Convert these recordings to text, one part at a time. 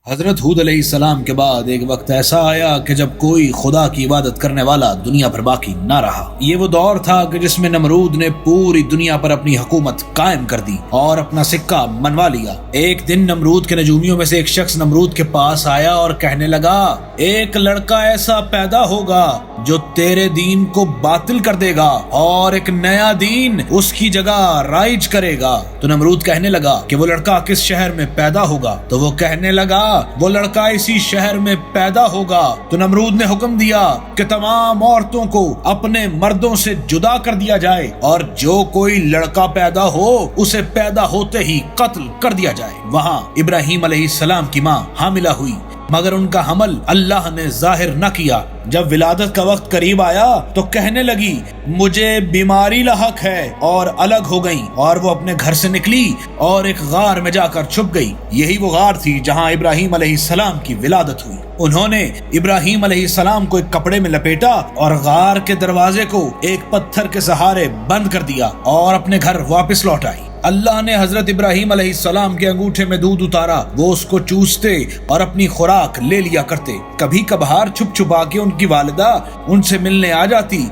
حضرت ہود علیہ السلام کے بعد ایک وقت ایسا آیا کہ جب کوئی خدا کی عبادت کرنے والا دنیا پر باقی نہ رہا۔ یہ وہ دور تھا کہ جس میں نمرود نے پوری دنیا پر اپنی حکومت قائم کر دی اور اپنا سکہ منوا لیا۔ ایک دن نمرود کے نجومیوں میں سے ایک شخص نمرود کے پاس آیا اور کہنے لگا، ایک لڑکا ایسا پیدا ہوگا جو تیرے دین کو باطل کر دے گا اور ایک نیا دین اس کی جگہ رائج کرے گا۔ تو نمرود کہنے لگا کہ وہ لڑکا کس شہر میں پیدا ہوگا؟ تو وہ کہنے لگا وہ لڑکا اسی شہر میں پیدا ہوگا۔ تو نمرود نے حکم دیا کہ تمام عورتوں کو اپنے مردوں سے جدا کر دیا جائے اور جو کوئی لڑکا پیدا ہو اسے پیدا ہوتے ہی قتل کر دیا جائے۔ وہاں ابراہیم علیہ السلام کی ماں حاملہ ہوئی، مگر ان کا حمل اللہ نے ظاہر نہ کیا۔ جب ولادت کا وقت قریب آیا تو کہنے لگی مجھے بیماری لاحق ہے اور الگ ہو گئی، اور وہ اپنے گھر سے نکلی اور ایک غار میں جا کر چھپ گئی۔ یہی وہ غار تھی جہاں ابراہیم علیہ السلام کی ولادت ہوئی۔ انہوں نے ابراہیم علیہ السلام کو ایک کپڑے میں لپیٹا اور غار کے دروازے کو ایک پتھر کے سہارے بند کر دیا اور اپنے گھر واپس لوٹ آئی۔ اللہ نے حضرت ابراہیم علیہ السلام کے انگوٹھے میں دودھ اتارا، وہ اس کو چوستے اور اپنی خوراک لے لیا کرتے۔ کبھی کبھار چھپ چھپا کے ان کی والدہ ان سے ملنے آ جاتی۔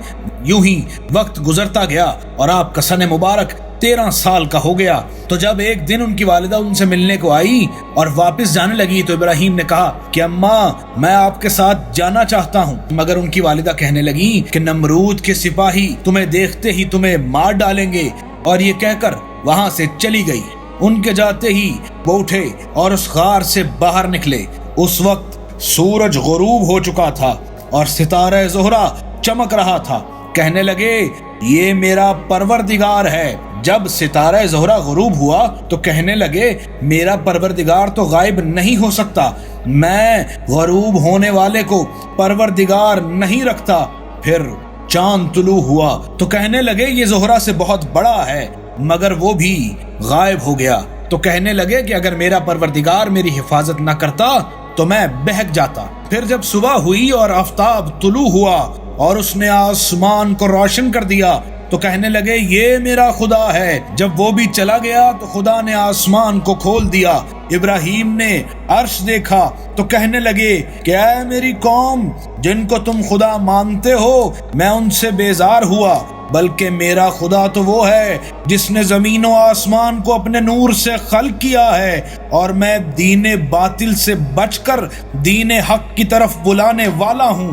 یوں ہی وقت گزرتا گیا اور آپ کا سن مبارک 13 سال کا ہو گیا۔ تو جب ایک دن ان کی والدہ ان سے ملنے کو آئی اور واپس جانے لگی تو ابراہیم نے کہا کہ اماں میں آپ کے ساتھ جانا چاہتا ہوں، مگر ان کی والدہ کہنے لگی کہ نمرود کے سپاہی تمہیں دیکھتے ہی تمہیں مار ڈالیں گے، اور یہ کہہ کر وہاں سے چلی گئی۔ ان کے جاتے ہی وہ اٹھے اور اس غار سے باہر نکلے۔ اس وقت سورج غروب ہو چکا تھا اور ستارہ زہرہ چمک رہا تھا۔ کہنے لگے یہ میرا پروردگار ہے۔ جب ستارہ زہرہ غروب ہوا تو کہنے لگے میرا پروردگار تو غائب نہیں ہو سکتا، میں غروب ہونے والے کو پروردگار نہیں رکھتا۔ پھر چاند طلوع ہوا تو کہنے لگے یہ زہرہ سے بہت بڑا ہے، مگر وہ بھی غائب ہو گیا۔ تو کہنے لگے کہ اگر میرا پروردگار میری حفاظت نہ کرتا تو میں بہک جاتا۔ پھر جب صبح ہوئی اور آفتاب طلوع ہوا اور اس نے آسمان کو روشن کر دیا تو کہنے لگے یہ میرا خدا ہے۔ جب وہ بھی چلا گیا تو خدا نے آسمان کو کھول دیا۔ ابراہیم نے عرش دیکھا تو کہنے لگے کہ اے میری قوم، جن کو تم خدا مانتے ہو میں ان سے بیزار ہوا، بلکہ میرا خدا تو وہ ہے جس نے زمین و آسمان کو اپنے نور سے خلق کیا ہے، اور میں دین باطل سے بچ کر دین حق کی طرف بلانے والا ہوں۔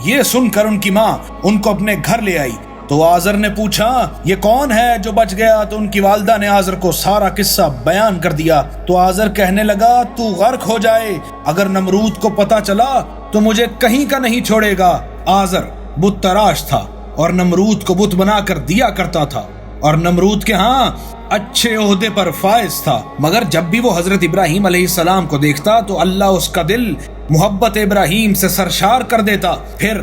یہ سن کر ان کی ماں ان کو اپنے گھر لے آئی۔ تو آزر نے پوچھا یہ کون ہے جو بچ گیا؟ تو ان کی والدہ نے آزر کو سارا قصہ بیان کر دیا۔ تو آزر کہنے لگا تو غرق ہو جائے، اگر نمرود کو پتا چلا تو مجھے کہیں کا نہیں چھوڑے گا۔ آزر بت تراش تھا اور نمرود کو بت بنا کر دیا کرتا تھا، اور نمرود کے ہاں اچھے عہدے پر فائز تھا، مگر جب بھی وہ حضرت ابراہیم علیہ السلام کو دیکھتا تو اللہ اس کا دل محبت ابراہیم سے سرشار کر دیتا۔ پھر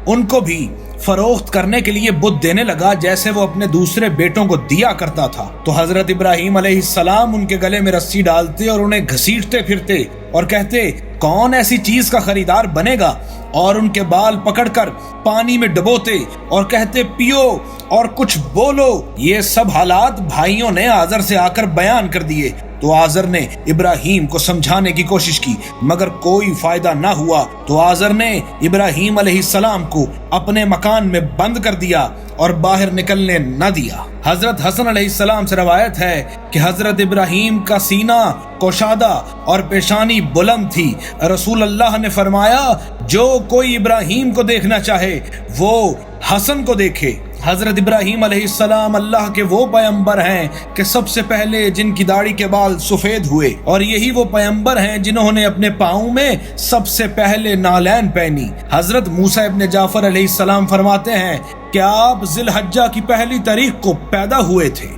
ان کو بھی فروخت کرنے کے لیے بت دینے لگا جیسے وہ اپنے دوسرے بیٹوں کو دیا کرتا تھا۔ تو حضرت ابراہیم علیہ السلام ان کے گلے میں رسی ڈالتے اور انہیں گھسیٹتے پھرتے اور کہتے کون ایسی چیز کا خریدار بنے گا، اور ان کے بال پکڑ کر پانی میں ڈبوتے اور کہتے پیو اور کچھ بولو۔ یہ سب حالات بھائیوں نے آزر سے آ کر بیان کر دیے۔ تو آزر نے ابراہیم کو سمجھانے کی کوشش کی مگر کوئی فائدہ نہ ہوا۔ تو آزر نے ابراہیم علیہ السلام کو اپنے مکان میں بند کر دیا اور باہر نکلنے نہ دیا۔ حضرت حسن علیہ السلام سے روایت ہے کہ حضرت ابراہیم کا سینہ کشادہ اور پیشانی بلند تھی۔ رسول اللہ نے فرمایا جو کوئی ابراہیم کو دیکھنا چاہے وہ حسن کو دیکھے۔ حضرت ابراہیم علیہ السلام اللہ کے وہ پیغمبر ہیں کہ سب سے پہلے جن کی داڑھی کے بال سفید ہوئے، اور یہی وہ پیغمبر ہیں جنہوں نے اپنے پاؤں میں سب سے پہلے نالین پہنی۔ حضرت موسیٰ ابن جعفر علیہ السلام فرماتے ہیں کہ آپ ذی الحجہ کی پہلی تاریخ کو پیدا ہوئے تھے۔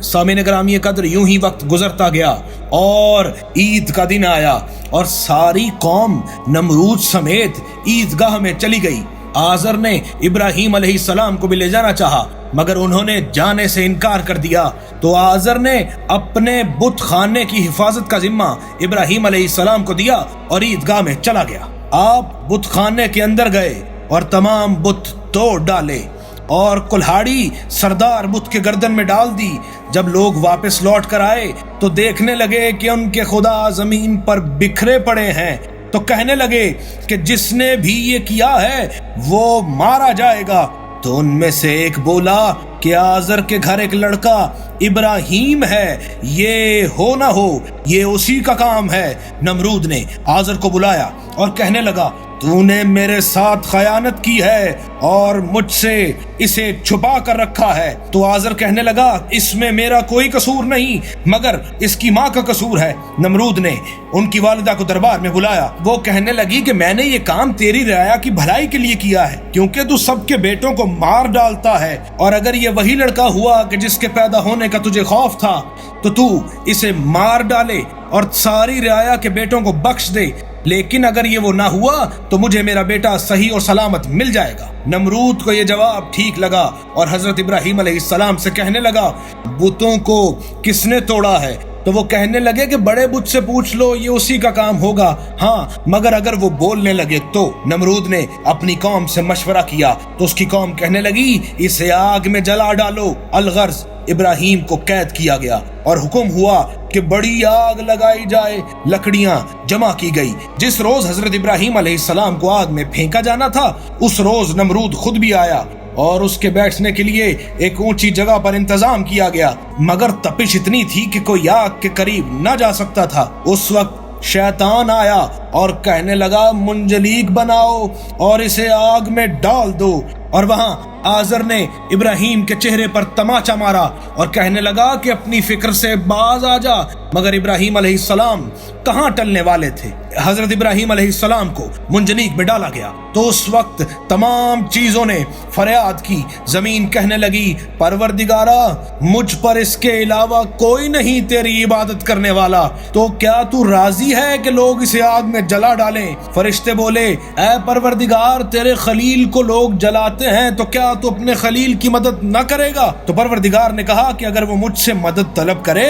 سامعین گرامی قدر، یوں ہی وقت گزرتا گیا اور عید کا دن آیا اور ساری قوم نمرود سمیت عیدگاہ میں چلی گئی۔ آزر نے ابراہیم علیہ السلام کو بھی لے جانا چاہا مگر انہوں نے جانے سے انکار کر دیا۔ تو آزر نے اپنے بت خانے کی حفاظت کا ذمہ ابراہیم علیہ السلام کو دیا اور عیدگاہ میں چلا گیا۔ آپ بت خانے کے اندر گئے اور تمام بت توڑ ڈالے اور کلہاڑی سردار بت کے گردن میں ڈال دی۔ جب لوگ واپس لوٹ کر آئے تو دیکھنے لگے کہ ان کے خدا زمین پر بکھرے پڑے ہیں، تو کہنے لگے کہ جس نے بھی یہ کیا ہے وہ مارا جائے گا۔ تو ان میں سے ایک بولا کہ آزر کے گھر ایک لڑکا ابراہیم ہے، یہ ہو نہ ہو یہ اسی کا کام ہے۔ نمرود نے آزر کو بلایا اور کہنے لگا تو نے میرے ساتھ خیانت کی ہے اور مجھ سے اسے چھپا کر رکھا ہے۔ تو آزر کہنے لگا اس میں میرا کوئی قصور نہیں مگر اس کی ماں کا قصور ہے۔ نمرود نے ان کی والدہ کو دربار میں بلایا۔ وہ کہنے لگی کہ میں نے یہ کام تیری رعایا کی بھلائی کے لیے کیا ہے، کیونکہ تو سب کے بیٹوں کو مار ڈالتا ہے، اور اگر یہ وہی لڑکا ہوا کہ جس کے پیدا ہونے کا تجھے خوف تھا تو اسے مار ڈالے اور ساری رعایا کے بیٹوں کو بخش دے، لیکن اگر یہ وہ نہ ہوا تو مجھے میرا بیٹا صحیح اور سلامت مل جائے گا۔ نمرود کو یہ جواب ٹھیک لگا اور حضرت ابراہیم علیہ السلام سے کہنے لگا بتوں کو کس نے توڑا ہے؟ تو وہ کہنے لگے کہ بڑے بت سے پوچھ لو، یہ اسی کا کام ہوگا، ہاں مگر اگر وہ بولنے لگے تو۔ نمرود نے اپنی قوم سے مشورہ کیا تو اس کی قوم کہنے لگی اسے آگ میں جلا ڈالو۔ الغرض ابراہیم کو قید کیا گیا اور حکم ہوا کہ بڑی آگ لگائی جائے۔ لکڑیاں جمع کی گئی۔ جس روز حضرت ابراہیم علیہ السلام کو آگ میں پھینکا جانا تھا اس روز نمرود خود بھی آیا اور اس کے بیٹھنے کے لیے ایک اونچی جگہ پر انتظام کیا گیا، مگر تپش اتنی تھی کہ کوئی آگ کے قریب نہ جا سکتا تھا۔ اس وقت شیطان آیا اور کہنے لگا منجلیک بناؤ اور اسے آگ میں ڈال دو، اور وہاں آزر نے ابراہیم کے چہرے پر تماچا مارا اور کہنے لگا کہ اپنی فکر سے باز آ جا، مگر ابراہیم علیہ السلام کہاں ٹلنے والے تھے۔ حضرت ابراہیم علیہ السلام کو منجنیق میں ڈالا گیا تو اس وقت تمام چیزوں نے فریاد کی۔ زمین کہنے لگی پروردگارا مجھ پر اس کے علاوہ کوئی نہیں تیری عبادت کرنے والا، تو کیا تو راضی ہے کہ لوگ اسے آگ میں جلا ڈالیں؟ فرشتے بولے اے پروردگار تیرے خلیل کو لوگ جلاتے ہیں تو کیا تو اپنے خلیل کی مدد نہ کرے گا؟ تو پروردگار نے کہا کہ اگر وہ مجھ سے مدد طلب کرے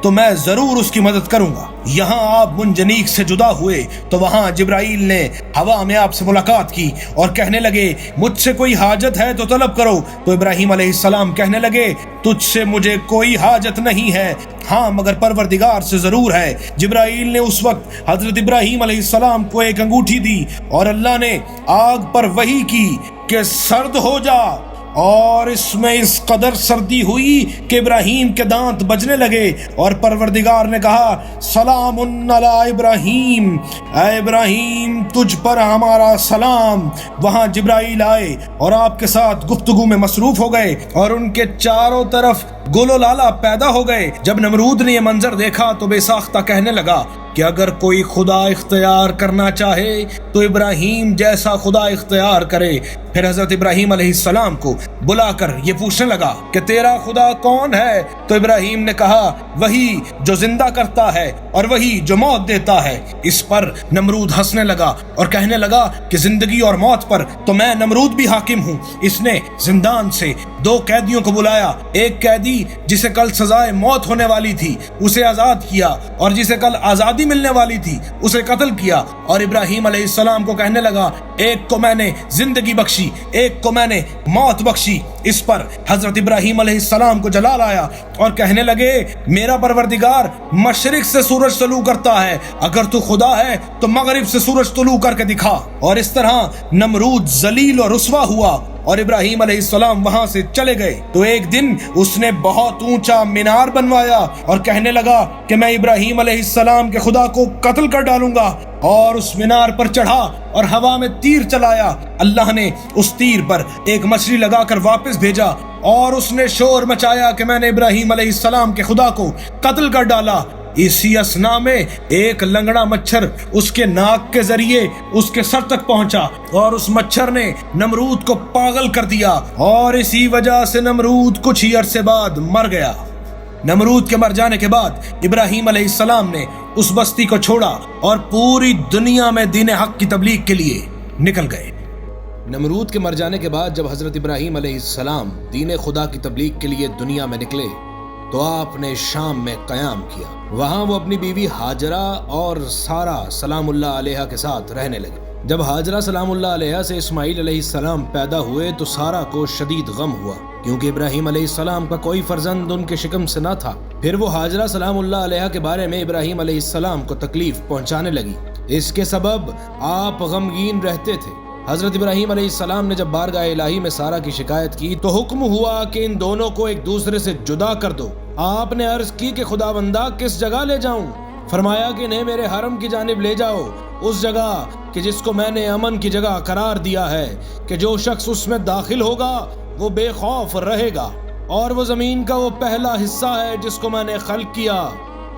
تو میں ضرور اس کی مدد کروں گا۔ یہاں آپ منجنیق سے جدا ہوئے تو وہاں جبرائیل نے ہوا میں آپ سے ملاقات کی اور کہنے لگے مجھ سے کوئی حاجت ہے تو طلب کرو۔ تو ابراہیم علیہ السلام کہنے لگے تجھ سے مجھے کوئی حاجت نہیں ہے، ہاں مگر پروردگار سے ضرور ہے۔ جبرائیل نے اس وقت حضرت ابراہیم علیہ السلام کو ایک انگوٹھی دی اور اللہ نے آگ پر وحی کی کہ سرد ہو جا، اور اس میں اس قدر سردی ہوئی کہ ابراہیم کے دانت بجنے لگے، اور پروردگار نے کہا سلام علی ابراہیم، اے ابراہیم تجھ پر ہمارا سلام۔ وہاں جبرائیل آئے اور آپ کے ساتھ گفتگو میں مصروف ہو گئے اور ان کے چاروں طرف گل و لالا پیدا ہو گئے۔ جب نمرود نے یہ منظر دیکھا تو بے ساختہ کہنے لگا کہ اگر کوئی خدا اختیار کرنا چاہے تو ابراہیم جیسا خدا اختیار کرے۔ پھر حضرت ابراہیم علیہ السلام کو بلا کر یہ پوچھنے لگا کہ تیرا خدا کون ہے؟ تو ابراہیم نے کہا وہی جو زندہ کرتا ہے اور وہی جو موت دیتا ہے۔ اس پر نمرود ہنسنے لگا اور کہنے لگا کہ زندگی اور موت پر تو میں نمرود بھی حاکم ہوں۔ اس نے زندان سے 2 قیدیوں کو بلایا، ایک قیدی جسے کل سزائے موت ہونے والی تھی اسے آزاد کیا، اور جسے کل آزادی ملنے والی تھی اسے قتل کیا، اور ابراہیم علیہ السلام کو کہنے لگا ایک کو میں نے زندگی بخشی، ایک کو میں نے موت بخشی۔ اس پر حضرت ابراہیم علیہ السلام کو جلال آیا اور کہنے لگے میرا پروردگار مشرق سے سورج طلوع کرتا ہے، اگر تو خدا ہے تو مغرب سے سورج طلوع کر کے دکھا۔ اور اس طرح نمرود ذلیل اور رسوا ہوا اور ابراہیم علیہ السلام وہاں سے چلے گئے۔ تو ایک دن اس نے بہت اونچا مینار بنوایا اور کہنے لگا کہ میں ابراہیم علیہ السلام کے خدا کو قتل کر ڈالوں گا، اور اس مینار پر چڑھا اور ہوا میں تیر چلایا۔ اللہ نے اس تیر پر ایک مچھلی لگا کر واپس بھیجا اور اس نے شور مچایا کہ میں نے ابراہیم علیہ السلام کے خدا کو قتل کر ڈالا۔ اسی اسنا میں ایک لنگڑا مچھر اس کے ناک کے ذریعے اس کے سر تک پہنچا اور اس مچھر نے نمرود کو پاگل کر دیا، اور اسی وجہ سے نمرود کچھ ہی عرصے بعد مر گیا۔ نمرود کے مر جانے کے بعد ابراہیم علیہ السلام نے اس بستی کو چھوڑا اور پوری دنیا میں دین حق کی تبلیغ کے لیے نکل گئے۔ نمرود کے مر جانے کے بعد جب حضرت ابراہیم علیہ السلام دین خدا کی تبلیغ کے لیے دنیا میں نکلے تو آپ نے شام میں قیام کیا۔ وہاں وہ اپنی بیوی ہاجرہ اور سارہ سلام اللہ علیہ کے ساتھ رہنے لگے۔ جب ہاجرہ سلام اللہ علیہ سے اسماعیل علیہ السلام پیدا ہوئے تو سارہ کو شدید غم ہوا، کیونکہ ابراہیم علیہ السلام کا کوئی فرزند ان کے شکم سے نہ تھا۔ پھر وہ ہاجرہ سلام اللہ علیہ کے بارے میں ابراہیم علیہ السلام کو تکلیف پہنچانے لگی۔ اس کے سبب آپ غمگین رہتے تھے۔ حضرت ابراہیم علیہ السلام نے جب بارگاہ الہی میں سارہ کی شکایت کی تو حکم ہوا کہ ان دونوں کو ایک دوسرے سے جدا کر دو۔ آپ نے عرض کی کہ خداوندہ کس جگہ لے جاؤں؟ فرمایا کہ انہیں میرے حرم کی جانب لے جاؤ، اس جگہ کہ جس کو میں نے امن کی جگہ قرار دیا ہے، کہ جو شخص اس میں داخل ہوگا وہ بے خوف رہے گا، اور وہ زمین کا وہ پہلا حصہ ہے جس کو میں نے خلق کیا،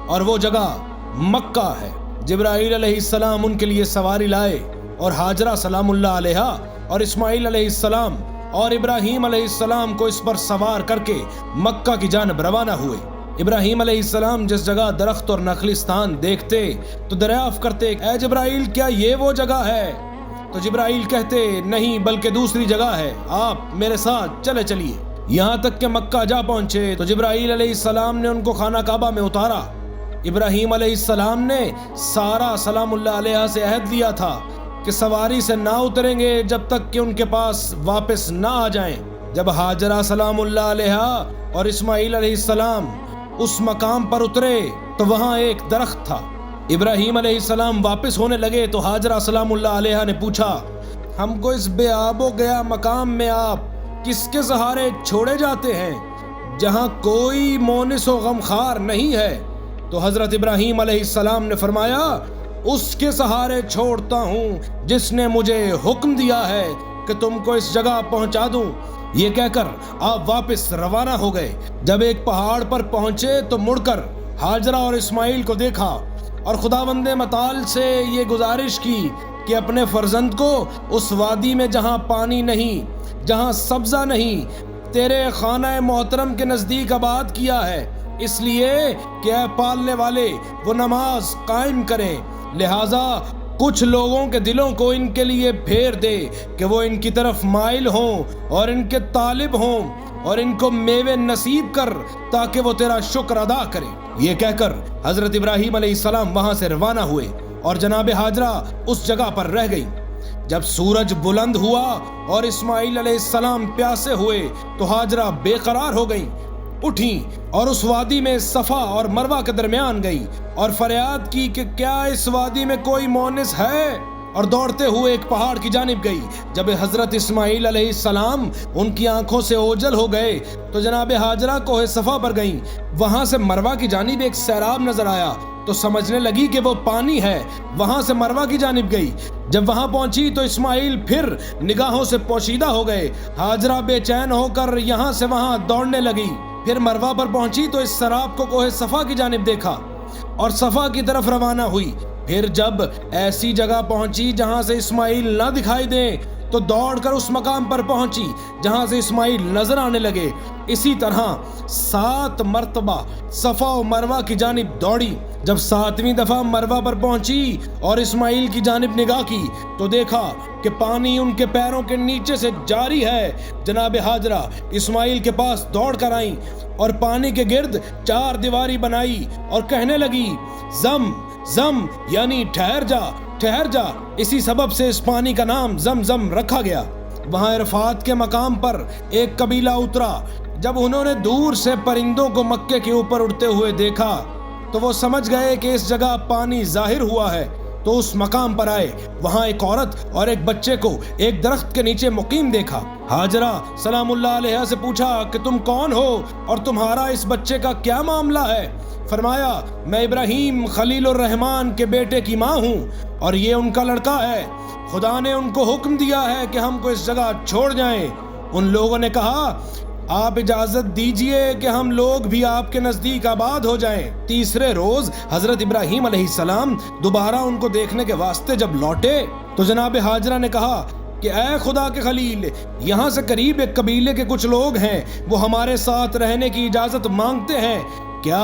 اور وہ جگہ مکہ ہے۔ جبرائیل علیہ السلام ان کے لیے سواری لائے، اور ہاجرہ سلام اللہ علیہ اور اسماعیل علیہ السلام اور ابراہیم علیہ السلام کو اس پر سوار کر کے مکہ کی جانب روانہ ہوئے۔ ابراہیم علیہ السلام جس جگہ درخت اور نخلستان دیکھتے تو دریافت کرتے، اے جبرائیل کیا یہ وہ جگہ ہے؟ تو جبرائیل کہتے، نہیں بلکہ دوسری جگہ ہے، آپ میرے ساتھ چلیے۔ یہاں تک کہ مکہ جا پہنچے تو جبرائیل علیہ السلام نے ان کو خانہ کعبہ میں اتارا۔ ابراہیم علیہ السلام نے سارہ سلام اللہ علیہ سے عہد لیا تھا کہ سواری سے نہ اتریں گے جب تک کہ ان کے پاس واپس نہ آ جائیں۔ جب ہاجرہ سلام اللہ علیہ اور اسماعیل علیہ السلام اس مقام پر اترے تو وہاں ایک درخت تھا۔ ابراہیم علیہ السلام واپس ہونے لگے تو ہاجرہ سلام اللہ علیہ نے پوچھا، ہم کو اس بے آب و گیا مقام میں آپ کس کے سہارے چھوڑے جاتے ہیں جہاں کوئی مونس و غمخوار نہیں ہے؟ تو حضرت ابراہیم علیہ السلام نے فرمایا، اس کے سہارے چھوڑتا ہوں جس نے مجھے حکم دیا ہے کہ تم کو اس جگہ پہنچا دوں۔ یہ کہہ کر آپ واپس روانہ ہو گئے۔ جب ایک پہاڑ پر پہنچے تو مڑ کر ہاجرہ اور اسماعیل کو دیکھا اور خداوند متعال سے یہ گزارش کی کہ اپنے فرزند کو اس وادی میں جہاں پانی نہیں، جہاں سبزہ نہیں، تیرے خانہ محترم کے نزدیک آباد کیا ہے، اس لیے کہ اے پالنے والے وہ نماز قائم کریں، لہذا کچھ لوگوں کے دلوں کو ان کے لیے پھیر دے کہ وہ ان کی طرف مائل ہوں اور ان کے طالب ہوں، اور ان کو میوے نصیب کر تاکہ وہ تیرا شکر ادا کریں۔ یہ کہہ کر حضرت ابراہیم علیہ السلام وہاں سے روانہ ہوئے اور جناب ہاجرہ اس جگہ پر رہ گئی۔ جب سورج بلند ہوا اور اسماعیل علیہ السلام پیاسے ہوئے تو ہاجرہ بے قرار ہو گئیں، اٹھیں اور اس وادی میں صفا اور مروہ کے درمیان گئی اور فریاد کی کہ کیا اس وادی میں کوئی مونس ہے، اور دوڑتے ہوئے ایک پہاڑ کی جانب گئی۔ جب حضرت اسماعیل علیہ السلام ان کی آنکھوں سے اوجل ہو گئے تو جناب ہاجرہ کوہ صفا پر گئیں۔ وہاں سے مروہ کی جانب ایک سیراب نظر آیا تو سمجھنے لگی کہ وہ پانی ہے، وہاں سے مروہ کی جانب گئی۔ جب وہاں پہنچی تو اسماعیل پھر نگاہوں سے پوشیدہ ہو گئے۔ ہاجرہ بے چین ہو کر یہاں سے وہاں دوڑنے لگی۔ پھر مروہ پر پہنچی تو اس سراب کو کوہ صفا کی جانب دیکھا اور صفا کی طرف روانہ ہوئی۔ پھر جب ایسی جگہ پہنچی جہاں سے اسماعیل نہ دکھائی دیں تو دوڑ کر اس مقام پر پہنچی جہاں سے اسماعیل نظر آنے لگے۔ اسی طرح 7 مرتبہ صفا و مروہ کی جانب دوڑی۔ جب 7ویں دفعہ مروہ پر پہنچی اور اسماعیل کی جانب نگاہ کی تو دیکھا کہ پانی ان کے پیروں کے نیچے سے جاری ہے۔ جناب ہاجرہ اسماعیل کے پاس دوڑ کر آئیں اور پانی کے گرد 4 دیواری بنائی اور کہنے لگی، زم زم یعنی ٹھہر جا ٹھہر جا۔ اسی سبب سے اس پانی کا نام زمزم رکھا گیا۔ وہاں عرفات کے مقام پر ایک قبیلہ اترا۔ جب انہوں نے دور سے پرندوں کو مکے کے اوپر اڑتے ہوئے دیکھا تو وہ سمجھ گئے کہ اس جگہ پانی ظاہر ہوا ہے، تو اس مقام پر آئے۔ وہاں ایک عورت اور ایک بچے کو ایک درخت کے نیچے مقیم دیکھا۔ ہاجرہ سلام اللہ علیہ سے پوچھا کہ تم کون ہو اور تمہارا اس بچے کا کیا معاملہ ہے؟ فرمایا، میں ابراہیم خلیل الرحمن کے بیٹے کی ماں ہوں اور یہ ان کا لڑکا ہے۔ خدا نے ان کو حکم دیا ہے کہ ہم کو اس جگہ چھوڑ جائیں۔ ان لوگوں نے کہا، آپ اجازت دیجئے کہ ہم لوگ بھی آپ کے نزدیک آباد ہو جائیں۔ تیسرے روز حضرت ابراہیم علیہ السلام دوبارہ ان کو دیکھنے کے واسطے جب لوٹے تو جناب ہاجرہ نے کہا، کہ اے خدا کے خلیل، یہاں سے قریب ایک قبیلے کے کچھ لوگ ہیں، وہ ہمارے ساتھ رہنے کی اجازت مانگتے ہیں، کیا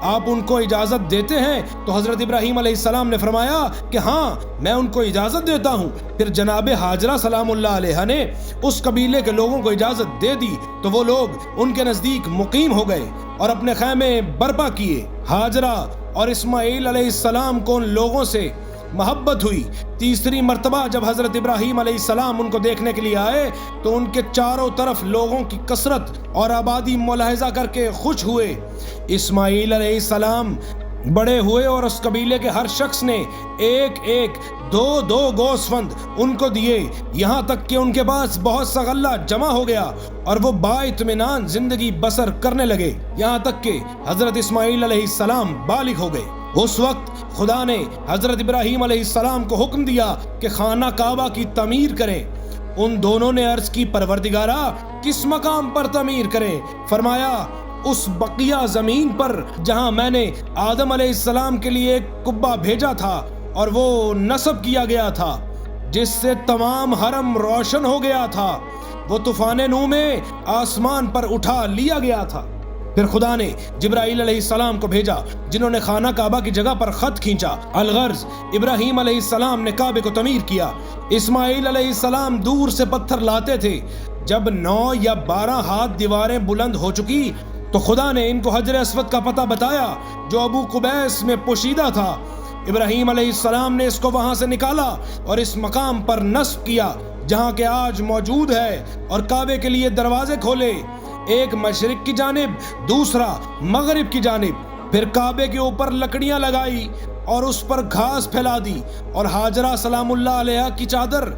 آپ ان کو اجازت دیتے ہیں؟ تو حضرت ابراہیم علیہ السلام نے فرمایا کہ ہاں، میں ان کو اجازت دیتا ہوں۔ پھر جناب حاجرہ سلام اللہ علیہ نے اس قبیلے کے لوگوں کو اجازت دے دی تو وہ لوگ ان کے نزدیک مقیم ہو گئے اور اپنے خیمے برپا کیے۔ حاجرہ اور اسماعیل علیہ السلام کو ان لوگوں سے محبت ہوئی۔ تیسری مرتبہ جب حضرت ابراہیم علیہ السلام ان کو دیکھنے کے لیے آئے تو ان کے چاروں طرف لوگوں کی کثرت اور آبادی ملاحظہ کر کے خوش ہوئے۔ اسماعیل علیہ السلام بڑے ہوئے اور اس قبیلے کے ہر شخص نے ایک ایک دو گوسفند ان کو دیے، یہاں تک کہ ان کے پاس بہت سا غلہ جمع ہو گیا اور وہ بااطمینان زندگی بسر کرنے لگے، یہاں تک کہ حضرت اسماعیل علیہ السلام بالغ ہو گئے۔ اس وقت خدا نے حضرت ابراہیم علیہ السلام کو حکم دیا کہ خانہ کعبہ کی تعمیر کریں۔ ان دونوں نے عرض کی، پروردگارا، کس مقام پر تعمیر کریں؟ فرمایا، اس بقیہ زمین پر جہاں میں نے آدم علیہ السلام کے لیے ایک قبہ بھیجا تھا اور وہ نصب کیا گیا تھا، جس سے تمام حرم روشن ہو گیا تھا، وہ طوفان نوح میں آسمان پر اٹھا لیا گیا تھا۔ پھر خدا نے جبرائیل علیہ السلام کو بھیجا، جنہوں نے خانہ کعبہ کی جگہ پر خط کھینچا۔ الغرض ابراہیم علیہ السلام نے کعبے کو تعمیر کیا، اسماعیل علیہ السلام دور سے پتھر لاتے تھے۔ جب 9 یا 12 ہاتھ دیواریں بلند ہو چکی تو خدا نے ان کو حجر اسود کا پتہ بتایا جو ابو قبیس میں پوشیدہ تھا۔ ابراہیم علیہ السلام نے اس کو وہاں سے نکالا اور اس مقام پر نصب کیا جہاں کہ آج موجود ہے، اور کعبے کے لیے دروازے کھولے، ایک مشرق کی جانب، دوسرا مغرب کی جانب۔ پھر کعبے کے اوپر لکڑیاں لگائی اور اس پر گھاس پھیلا دی، اور حاجرہ سلام اللہ علیہ کی چادر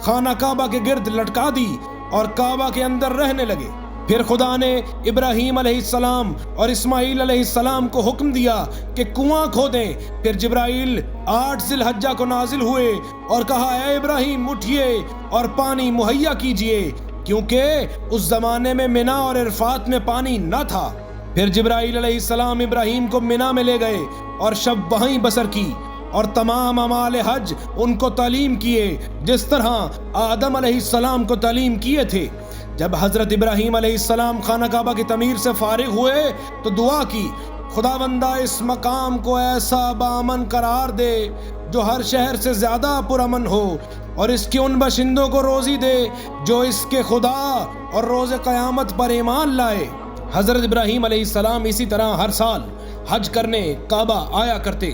خانہ کعبہ کے گرد لٹکا دی اور کعبہ کے اندر رہنے لگے۔ پھر خدا نے ابراہیم علیہ السلام اور اسماعیل علیہ السلام کو حکم دیا کہ کنواں کھودیں۔ پھر جبرائیل 8 ذی الحجہ کو نازل ہوئے اور کہا، اے ابراہیم اٹھئے اور پانی مہیا کیجئے، کیونکہ اس زمانے میں منا اور عرفات میں پانی نہ تھا۔ پھر جبرائیل علیہ السلام ابراہیم کو منا میں لے گئے اور شب وہیں بسر کی، اور تمام اعمال حج ان کو تعلیم کیے جس طرح آدم علیہ السلام کو تعلیم کیے تھے۔ جب حضرت ابراہیم علیہ السلام خانہ کعبہ کی تعمیر سے فارغ ہوئے تو دعا کی، خداوندہ اس مقام کو ایسا بامن قرار دے جو ہر شہر سے زیادہ پرامن ہو، اور اس کے ان باشندوں کو روزی دے جو اس کے خدا اور روز قیامت پر ایمان لائے۔ حضرت ابراہیم علیہ السلام اسی طرح ہر سال حج کرنے کعبہ آیا کرتے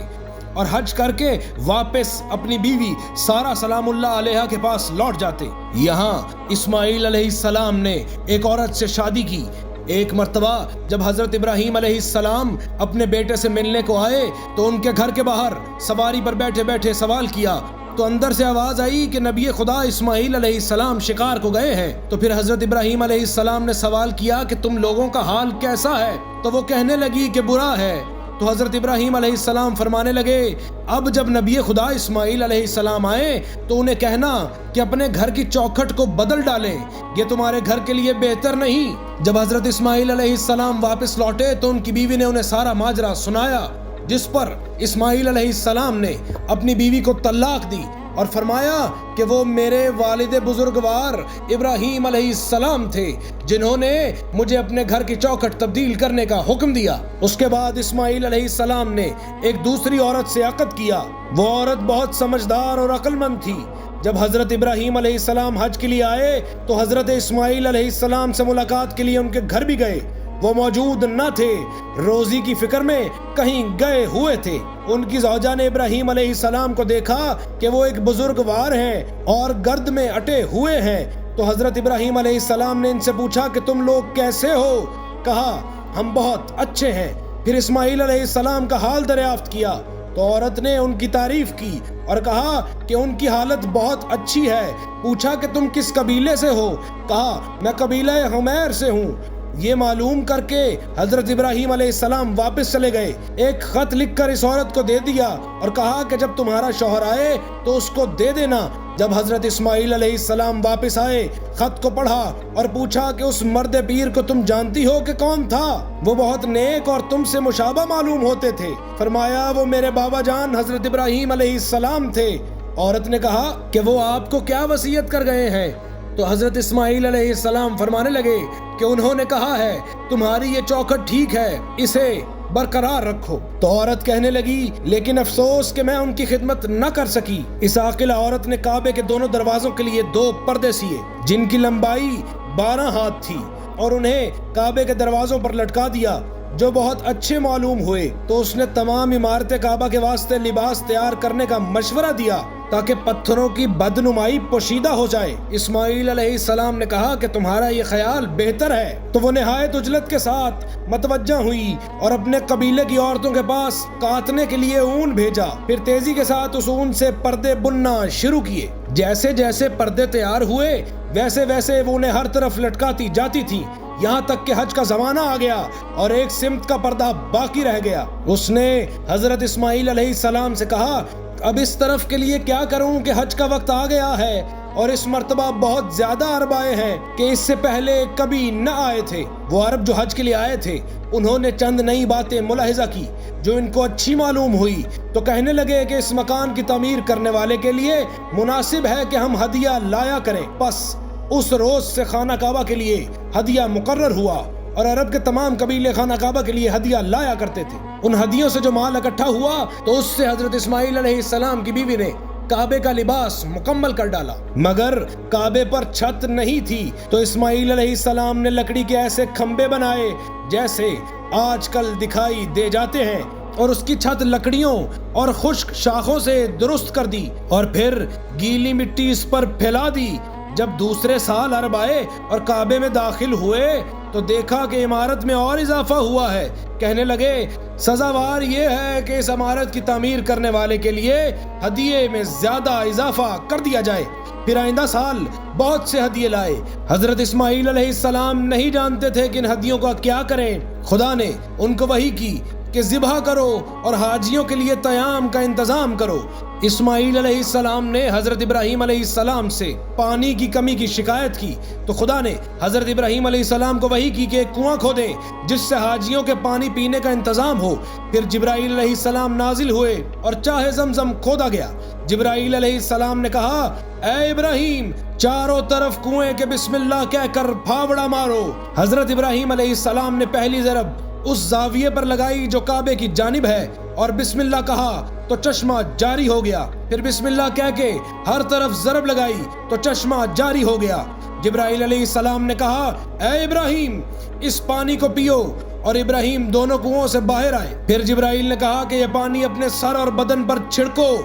اور حج کر کے واپس اپنی بیوی سارہ سلام اللہ علیہ کے پاس لوٹ جاتے۔ یہاں اسماعیل علیہ السلام نے ایک عورت سے شادی کی۔ ایک مرتبہ جب حضرت ابراہیم علیہ السلام اپنے بیٹے سے ملنے کو آئے تو ان کے گھر کے باہر سواری پر بیٹھے بیٹھے سوال کیا تو اندر سے آواز آئی کہ نبی خدا اسماعیل علیہ السلام شکار کو گئے ہیں۔ تو پھر حضرت ابراہیم علیہ السلام نے سوال کیا کہ تم لوگوں کا حال کیسا ہے؟ تو وہ کہنے لگی کہ برا ہے۔ تو حضرت ابراہیم علیہ السلام فرمانے لگے، اب جب نبی خدا اسماعیل علیہ السلام آئے تو انہیں کہنا کہ اپنے گھر کی چوکھٹ کو بدل ڈالیں، یہ تمہارے گھر کے لیے بہتر نہیں۔ جب حضرت اسماعیل علیہ السلام واپس لوٹے تو ان کی بیوی نے انہیں سارا ماجرا سنایا، جس پر اسماعیل علیہ السلام نے اپنی بیوی کو طلاق دی اور فرمایا کہ وہ میرے والد بزرگوار ابراہیم علیہ السلام تھے جنہوں نے مجھے اپنے گھر کی چوکھٹ تبدیل کرنے کا حکم دیا۔ اس کے بعد اسماعیل علیہ السلام نے ایک دوسری عورت سے عقد کیا۔ وہ عورت بہت سمجھدار اور عقل مند تھی۔ جب حضرت ابراہیم علیہ السلام حج کے لیے آئے تو حضرت اسماعیل علیہ السلام سے ملاقات کے لیے ان کے گھر بھی گئے۔ وہ موجود نہ تھے، روزی کی فکر میں کہیں گئے ہوئے تھے۔ ان کی زوجہ نے ابراہیم علیہ السلام کو دیکھا کہ وہ ایک بزرگوار ہیں اور گرد میں اٹے ہوئے ہیں، تو حضرت ابراہیم علیہ السلام نے ان سے پوچھا کہ تم لوگ کیسے ہو؟ کہا، ہم بہت اچھے ہیں۔ پھر اسماعیل علیہ السلام کا حال دریافت کیا تو عورت نے ان کی تعریف کی اور کہا کہ ان کی حالت بہت اچھی ہے۔ پوچھا کہ تم کس قبیلے سے ہو؟ کہا، میں قبیلہ حمیر سے ہوں۔ یہ معلوم کر کے حضرت ابراہیم علیہ السلام واپس چلے گئے۔ ایک خط لکھ کر اس عورت کو دے دیا اور کہا کہ جب تمہارا شوہر آئے تو اس کو دے دینا۔ جب حضرت اسماعیل علیہ السلام واپس آئے، خط کو پڑھا اور پوچھا کہ اس مرد پیر کو تم جانتی ہو کہ کون تھا؟ وہ بہت نیک اور تم سے مشابہ معلوم ہوتے تھے۔ فرمایا، وہ میرے بابا جان حضرت ابراہیم علیہ السلام تھے۔ عورت نے کہا کہ وہ آپ کو کیا وصیت کر گئے ہیں؟ تو حضرت اسماعیل علیہ السلام فرمانے لگے کہ انہوں نے کہا ہے تمہاری یہ چوکھٹ ٹھیک ہے، اسے برقرار رکھو۔ تو عورت کہنے لگی لیکن افسوس کہ میں ان کی خدمت نہ کر سکی۔ اس عاقلہ عورت نے کعبے کے دونوں دروازوں کے لیے 2 پردے سیے جن کی لمبائی 12 ہاتھ تھی اور انہیں کعبے کے دروازوں پر لٹکا دیا جو بہت اچھے معلوم ہوئے۔ تو اس نے تمام عمارت کعبہ کے واسطے لباس تیار کرنے کا مشورہ دیا تاکہ پتھروں کی بدنمائی پوشیدہ ہو جائے۔ اسماعیل علیہ السلام نے کہا کہ تمہارا یہ خیال بہتر ہے۔ تو وہ نہایت عجلت کے ساتھ متوجہ ہوئی اور اپنے قبیلے کی عورتوں کے پاس کاتنے کے لیے اون بھیجا، پھر تیزی کے ساتھ اس اون سے پردے بننا شروع کیے۔ جیسے جیسے پردے تیار ہوئے ویسے ویسے وہ انہیں ہر طرف لٹکاتی جاتی تھی، یہاں تک کہ حج کا زمانہ آ گیا اور ایک سمت کا پردہ باقی رہ گیا۔ اس نے حضرت اسماعیل علیہ السلام سے کہا اب اس طرف کے لیے کیا کروں کہ حج کا وقت آ گیا ہے اور اس مرتبہ بہت زیادہ عرب آئے ہیں کہ اس سے پہلے کبھی نہ آئے تھے۔ وہ عرب جو حج کے لیے آئے تھے انہوں نے چند نئی باتیں ملاحظہ کی جو ان کو اچھی معلوم ہوئی، تو کہنے لگے کہ اس مکان کی تعمیر کرنے والے کے لیے مناسب ہے کہ ہم ہدیہ لایا کریں۔ پس اس روز سے خانہ کعبہ کے لیے ہدیہ مقرر ہوا اور عرب کے تمام قبیلے خانہ کعبہ کے لیے ہدیہ لایا کرتے تھے۔ ان ہدیوں سے جو مال اکٹھا ہوا تو اس سے حضرت اسماعیل علیہ السلام کی بیوی نے کعبے کا لباس مکمل کر ڈالا، مگر کعبے پر چھت نہیں تھی تو اسماعیل علیہ السلام نے لکڑی کے ایسے کھمبے بنائے جیسے آج کل دکھائی دے جاتے ہیں اور اس کی چھت لکڑیوں اور خشک شاخوں سے درست کر دی اور پھر گیلی مٹی اس پر پھیلا دی۔ جب دوسرے سال عرب آئے اور کعبے میں داخل ہوئے تو دیکھا کہ عمارت میں اور اضافہ ہوا ہے۔ کہنے لگے سزاوار یہ ہے کہ اس عمارت کی تعمیر کرنے والے کے لیے ہدیے میں زیادہ اضافہ کر دیا جائے۔ پھر آئندہ سال بہت سے ہدیے لائے۔ حضرت اسماعیل علیہ السلام نہیں جانتے تھے کہ ان ہدیوں کا کیا کریں۔ خدا نے ان کو وحی کی کہ ذبح کرو اور حاجیوں کے لیے طعام کا انتظام کرو۔ اسماعیل علیہ السلام نے حضرت ابراہیم علیہ السلام سے پانی کی کمی کی شکایت کی تو خدا نے حضرت ابراہیم علیہ السلام کو وحی کی کہ ایک کنواں کھودیں جس سے حاجیوں کے پانی پینے کا انتظام ہو۔ پھر جبرائیل علیہ السلام نازل ہوئے اور چاہے زمزم کھودا گیا۔ جبرائیل علیہ السلام نے کہا اے ابراہیم چاروں طرف کنویں کے بسم اللہ کہہ کر پھاوڑا مارو۔ حضرت ابراہیم علیہ السلام نے پہلی ضرب اس زاویے پر لگائی جو کعبے کی جانب ہے اور بسم اللہ کہا تو چشمہ جاری ہو گیا، پھر بسم اللہ کہہ کے ہر طرف ضرب لگائی تو چشمہ جاری ہو گیا۔ جبرائیل علیہ السلام نے کہا اے ابراہیم اس پانی کو پیو، اور ابراہیم دونوں کنووں سے باہر آئے۔ پھر جبرائیل نے کہا کہ یہ پانی اپنے سر اور بدن پر چھڑکو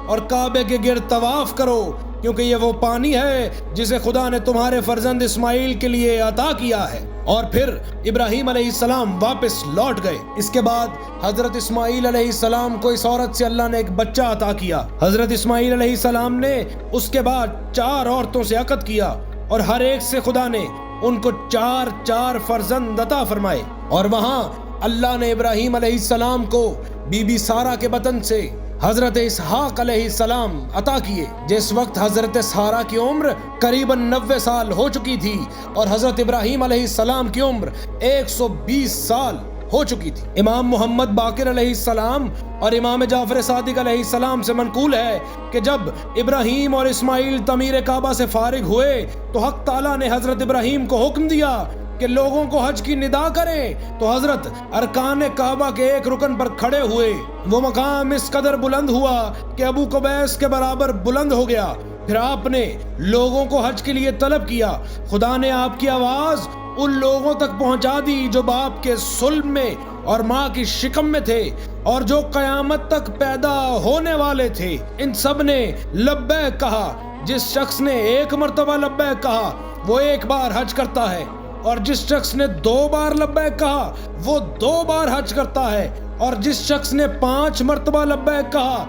اور کعبے کے گرد طواف کرو، کیونکہ یہ وہ پانی ہے جسے خدا نے تمہارے فرزند اسماعیل کے لیے عطا کیا ہے۔ اور پھر ابراہیم علیہ السلام واپس لوٹ گئے۔ اس کے بعد حضرت اسماعیل علیہ السلام کو اس عورت سے اللہ نے ایک بچہ عطا کیا۔ حضرت اسماعیل علیہ السلام نے اس کے بعد 4 عورتوں سے عقد کیا اور ہر ایک سے خدا نے ان کو 4 فرزند عطا فرمائے۔ اور وہاں اللہ نے ابراہیم علیہ السلام کو بی بی سارہ کے بطن سے حضرت اسحاق علیہ السلام عطا کیے، جس وقت حضرت سارہ کی عمر قریباً 90 سال ہو چکی تھی اور حضرت ابراہیم علیہ السلام کی عمر 120 سال ہو چکی تھی۔ امام محمد باقر علیہ السلام اور امام جعفر صادق علیہ السلام سے منقول ہے کہ جب ابراہیم اور اسماعیل تعمیر کعبہ سے فارغ ہوئے تو حق تعالیٰ نے حضرت ابراہیم کو حکم دیا کہ لوگوں کو حج کی ندا کریں، تو حضرت ارکان کعبہ کے ایک رکن پر کھڑے ہوئے۔ وہ مقام اس قدر بلند ہوا کہ ابو قبیس کے برابر بلند ہو گیا۔ پھر آپ نے لوگوں کو حج کے لیے طلب کیا۔ خدا نے آپ کی آواز ان لوگوں تک پہنچا دی جو باپ کے صلب میں اور ماں کی شکم میں تھے اور جو قیامت تک پیدا ہونے والے تھے۔ ان سب نے لبیک کہا۔ جس شخص نے 1 مرتبہ لبیک کہا وہ 1 بار حج کرتا ہے، اور جس شخص نے 2 بار لبیک کہا وہ 2 بار حج کرتا ہے، اور جس شخص نے 5 مرتبہ لبیک کہا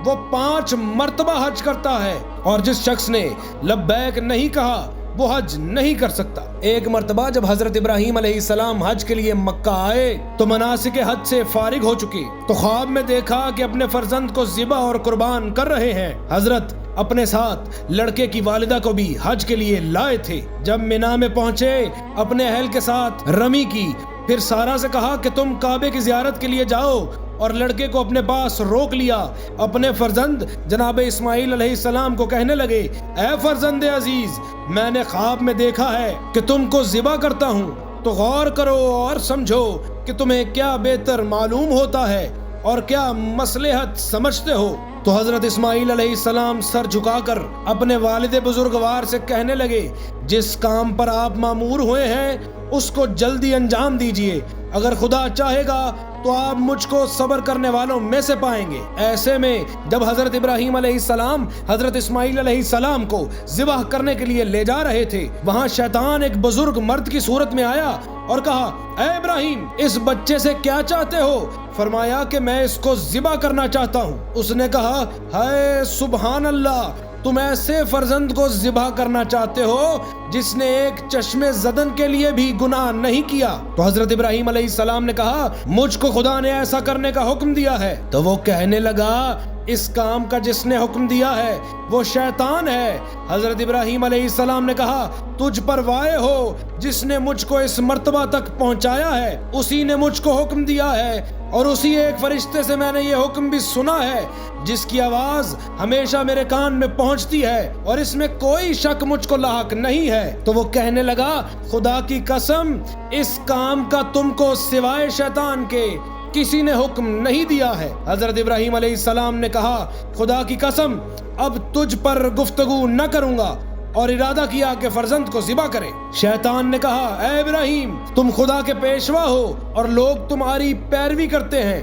وہ 5 مرتبہ حج کرتا ہے، اور جس شخص نے لبیک نہیں کہا وہ حج نہیں کر سکتا۔ 1 مرتبہ جب حضرت ابراہیم علیہ السلام حج کے لیے مکہ آئے تو مناسک حج سے فارغ ہو چکے، تو خواب میں دیکھا کہ اپنے فرزند کو ذبح اور قربان کر رہے ہیں۔ حضرت اپنے ساتھ لڑکے کی والدہ کو بھی حج کے لیے لائے تھے۔ جب مینا میں پہنچے اپنے اہل کے ساتھ رمی کی، پھر سارہ سے کہا کہ تم کعبے کی زیارت کے لیے جاؤ اور لڑکے کو اپنے پاس روک لیا۔ اپنے فرزند جناب اسماعیل علیہ السلام کو کہنے لگے، اے فرزند عزیز، میں نے خواب میں دیکھا ہے کہ تم کو ذبح کرتا ہوں، تو غور کرو اور سمجھو کہ تمہیں کیا بہتر معلوم ہوتا ہے اور کیا مصلحت سمجھتے ہو۔ تو حضرت اسماعیل علیہ السلام سر جھکا کر اپنے والد بزرگوار سے کہنے لگے، جس کام پر آپ مامور ہوئے ہیں اس کو جلدی انجام دیجئے، اگر خدا چاہے گا تو آپ مجھ کو صبر کرنے والوں میں سے پائیں گے۔ ایسے میں جب حضرت ابراہیم علیہ السلام حضرت اسماعیل علیہ السلام کو ذبح کرنے کے لیے لے جا رہے تھے، وہاں شیطان ایک بزرگ مرد کی صورت میں آیا اور کہا، اے ابراہیم، اس بچے سے کیا چاہتے ہو؟ فرمایا کہ میں اس کو ذبح کرنا چاہتا ہوں۔ اس نے کہا، ہائے سبحان اللہ، تم ایسے فرزند کو ذبح کرنا چاہتے ہو جس نے ایک چشمے زدن کے لیے بھی گناہ نہیں کیا۔ تو حضرت ابراہیم علیہ السلام نے کہا، مجھ کو خدا نے ایسا کرنے کا حکم دیا ہے۔ تو وہ کہنے لگا، اس کام کا جس نے حکم دیا ہے وہ شیطان ہے۔ حضرت ابراہیم علیہ السلام نے کہا، تجھ پر وائے ہو، جس نے مجھ کو اس مرتبہ تک پہنچایا ہے اسی نے مجھ کو حکم دیا ہے، اور اسی ایک فرشتے سے میں نے یہ حکم بھی سنا ہے جس کی آواز ہمیشہ میرے کان میں پہنچتی ہے، اور اس میں کوئی شک مجھ کو لاحق نہیں ہے۔ تو وہ کہنے لگا، خدا کی قسم، اس کام کا تم کو سوائے شیطان کے کسی نے حکم نہیں دیا ہے۔ حضرت ابراہیم علیہ السلام نے کہا، خدا کی قسم، اب تجھ پر گفتگو نہ کروں گا، اور ارادہ کیا کہ فرزند کو ذبح کرے۔ شیطان نے کہا، اے ابراہیم، تم خدا کے پیشوا ہو اور لوگ تمہاری پیروی کرتے ہیں،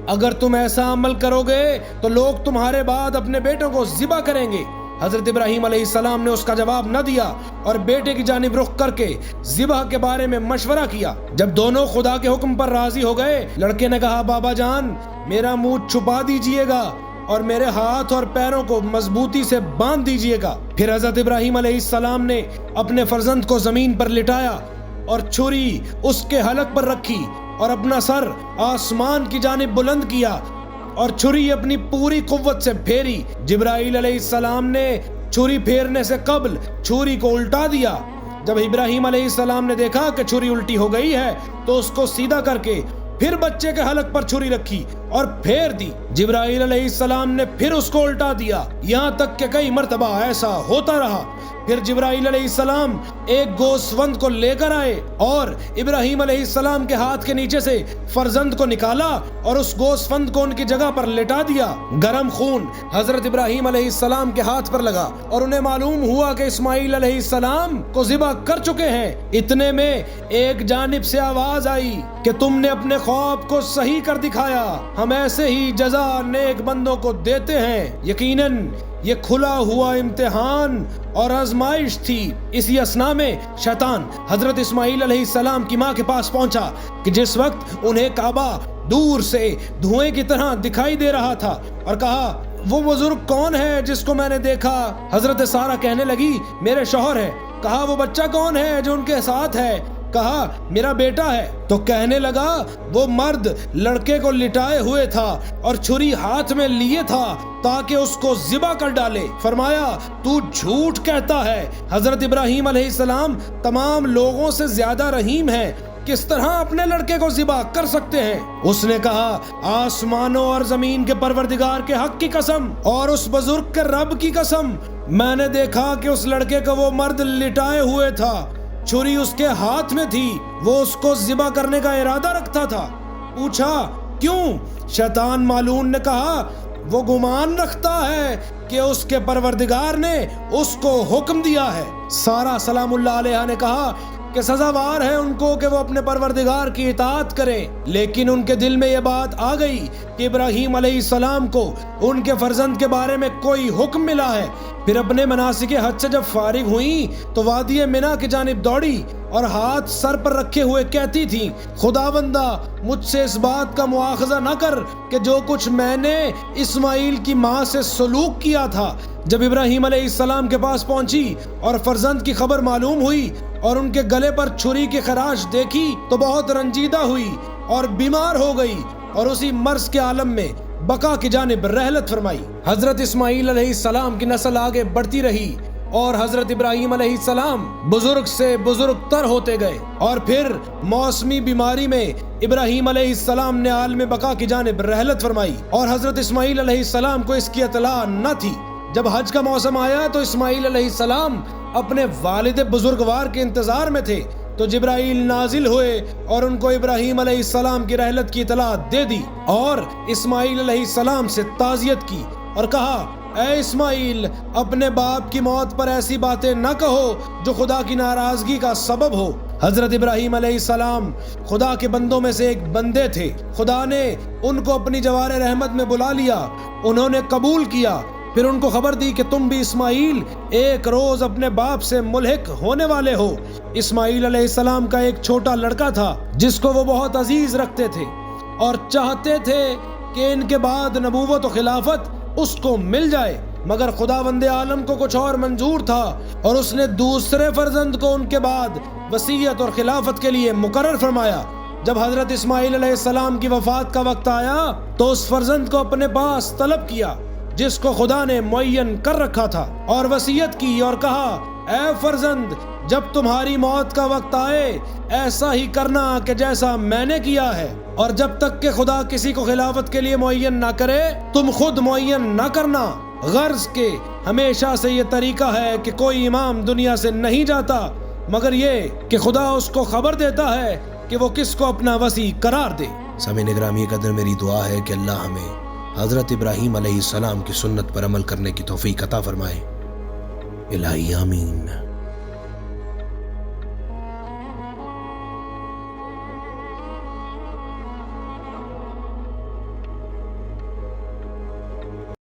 اگر تم ایسا عمل کرو گے تو لوگ تمہارے بعد اپنے بیٹوں کو ذبح کریں گے۔ حضرت ابراہیم علیہ السلام نے اس کا جواب نہ دیا اور بیٹے کی جانب رخ کر کے ذبح کے بارے میں مشورہ کیا۔ جب دونوں خدا کے حکم پر راضی ہو گئے، لڑکے نے کہا، بابا جان، میرا منہ چھپا دیجئے گا اور میرے ہاتھ اور پیروں کو مضبوطی سے باندھ دیجئے گا۔ پھر حضرت ابراہیم علیہ السلام نے اپنے فرزند کو زمین پر لٹایا اور چھری اس کے حلق پر رکھی اور اپنا سر آسمان کی جانب بلند کیا اور چھری اپنی پوری قوت سے پھیری۔ جبرائیل علیہ السلام نے چھری پھیرنے سے قبل چھری کو الٹا دیا۔ جب ابراہیم علیہ السلام نے دیکھا کہ چھری الٹی ہو گئی ہے تو اس کو سیدھا کر کے پھر بچے کے حلق پر چھری رکھی اور پھیر دی۔ جبرائیل علیہ السلام نے پھر اس کو الٹا دیا، یہاں تک کہ کئی مرتبہ ایسا ہوتا رہا۔ پھر جبرائیل علیہ السلام ایک گوسفند کو لے کر آئے اور ابراہیم علیہ السلام کے ہاتھ کے نیچے سے فرزند کو نکالا اور اس گوسفند کو ان کی جگہ پر لٹا دیا۔ گرم خون حضرت ابراہیم علیہ السلام کے ہاتھ پر لگا اور انہیں معلوم ہوا کہ اسماعیل علیہ السلام کو ذبح کر چکے ہیں۔ اتنے میں ایک جانب سے آواز آئی کہ تم نے اپنے خواب کو صحیح کر دکھایا، ہم ایسے ہی جزا نیک بندوں کو دیتے ہیں۔ یقیناً یہ کھلا ہوا امتحان اور آزمائش تھی۔ اسی اثنا میں شیطان حضرت اسماعیل علیہ السلام کی ماں کے پاس پہنچا کہ جس وقت انہیں کعبہ دور سے دھوئیں کی طرح دکھائی دے رہا تھا، اور کہا، وہ بزرگ کون ہے جس کو میں نے دیکھا؟ حضرت سارہ کہنے لگی، میرے شوہر ہے۔ کہا، وہ بچہ کون ہے جو ان کے ساتھ ہے؟ کہا، میرا بیٹا ہے۔ تو کہنے لگا، وہ مرد لڑکے کو لٹائے ہوئے تھا اور چھری ہاتھ میں لیے تھا تاکہ اس کو ذبح کر ڈالے۔ فرمایا، تو جھوٹ کہتا ہے۔ حضرت ابراہیم علیہ السلام تمام لوگوں سے زیادہ رحیم ہے، کس طرح اپنے لڑکے کو ذبح کر سکتے ہیں؟ اس نے کہا، آسمانوں اور زمین کے پروردگار کے حق کی قسم اور اس بزرگ کے رب کی قسم، میں نے دیکھا کہ اس لڑکے کو وہ مرد لٹائے ہوئے تھا، چھری اس کے ہاتھ میں تھی، وہ اس کو ذبح کرنے کا ارادہ رکھتا تھا۔ پوچھا، کیوں؟ شیطان مالون نے کہا، وہ گمان رکھتا ہے کہ اس کے پروردگار نے اس کو حکم دیا ہے۔ سارہ سلام اللہ علیہ نے کہا کہ سزاوار ہے ان کو کہ وہ اپنے پروردگار کی اطاعت کریں، لیکن ان کے دل میں یہ بات آ گئی کہ ابراہیم علیہ السلام کو ان کے فرزند کے بارے میں کوئی حکم ملا ہے۔ پھر اپنے مناسک حج سے جب فارغ ہوئیں تو وادی منی کی جانب دوڑی اور ہاتھ سر پر رکھے ہوئے کہتی تھی، خداوندہ، مجھ سے اس بات کا مواخذہ نہ کر کہ جو کچھ میں نے اسماعیل کی ماں سے سلوک کیا تھا۔ جب ابراہیم علیہ السلام کے پاس پہنچی اور فرزند کی خبر معلوم ہوئی اور ان کے گلے پر چھری کی خراش دیکھی تو بہت رنجیدہ ہوئی اور بیمار ہو گئی اور اسی مرض کے عالم میں بقا کی جانب رحلت فرمائی۔ حضرت اسماعیل علیہ السلام کی نسل آگے بڑھتی رہی اور حضرت ابراہیم علیہ السلام بزرگ سے بزرگ تر ہوتے گئے، اور پھر موسمی بیماری میں ابراہیم علیہ السلام نے عالم بقا کی جانب رحلت فرمائی، اور حضرت اسماعیل علیہ السلام کو اس کی اطلاع نہ تھی۔ جب حج کا موسم آیا تو اسماعیل علیہ السلام اپنے والد بزرگوار کے انتظار میں تھے، تو جبرائیل نازل ہوئے اور ان کو ابراہیم علیہ السلام کی رحلت کی اطلاع دے دی، اور اسماعیل علیہ السلام سے تعزیت کی اور کہا، اے اسماعیل، اپنے باپ کی موت پر ایسی باتیں نہ کہو جو خدا کی ناراضگی کا سبب ہو۔ حضرت ابراہیم علیہ السلام خدا کے بندوں میں سے ایک بندے تھے۔ خدا نے ان کو اپنی جوار رحمت میں بلا لیا، انہوں نے قبول کیا، پھر ان کو خبر دی کہ تم بھی اسماعیل ایک روز اپنے باپ سے ملحق ہونے والے ہو۔ اسماعیل علیہ السلام کا ایک چھوٹا لڑکا تھا جس کو وہ بہت عزیز رکھتے تھے اور چاہتے تھے کہ ان کے بعد نبوت و خلافت اس کو مل جائے، مگر خداوند عالم کو کچھ اور منظور تھا، اور اس نے دوسرے فرزند کو ان کے بعد وصیت اور خلافت کے لیے مقرر فرمایا۔ جب حضرت اسماعیل علیہ السلام کی وفات کا وقت آیا تو اس فرزند کو اپنے پاس طلب کیا جس کو خدا نے معین کر رکھا تھا، اور وصیت کی اور کہا، اے فرزند، جب تمہاری موت کا وقت آئے ایسا ہی کرنا کہ جیسا میں نے کیا ہے، اور جب تک کہ خدا کسی کو خلافت کے لیے معین نہ کرے تم خود معین نہ کرنا، غرض کہ ہمیشہ سے یہ طریقہ ہے کہ کوئی امام دنیا سے نہیں جاتا مگر یہ کہ خدا اس کو خبر دیتا ہے کہ وہ کس کو اپنا وصی قرار دے۔ سامعین گرامی قدر، میری دعا ہے کہ اللہ ہمیں حضرت ابراہیم علیہ السلام کی سنت پر عمل کرنے کی توفیق عطا فرمائے۔ الہی آمین۔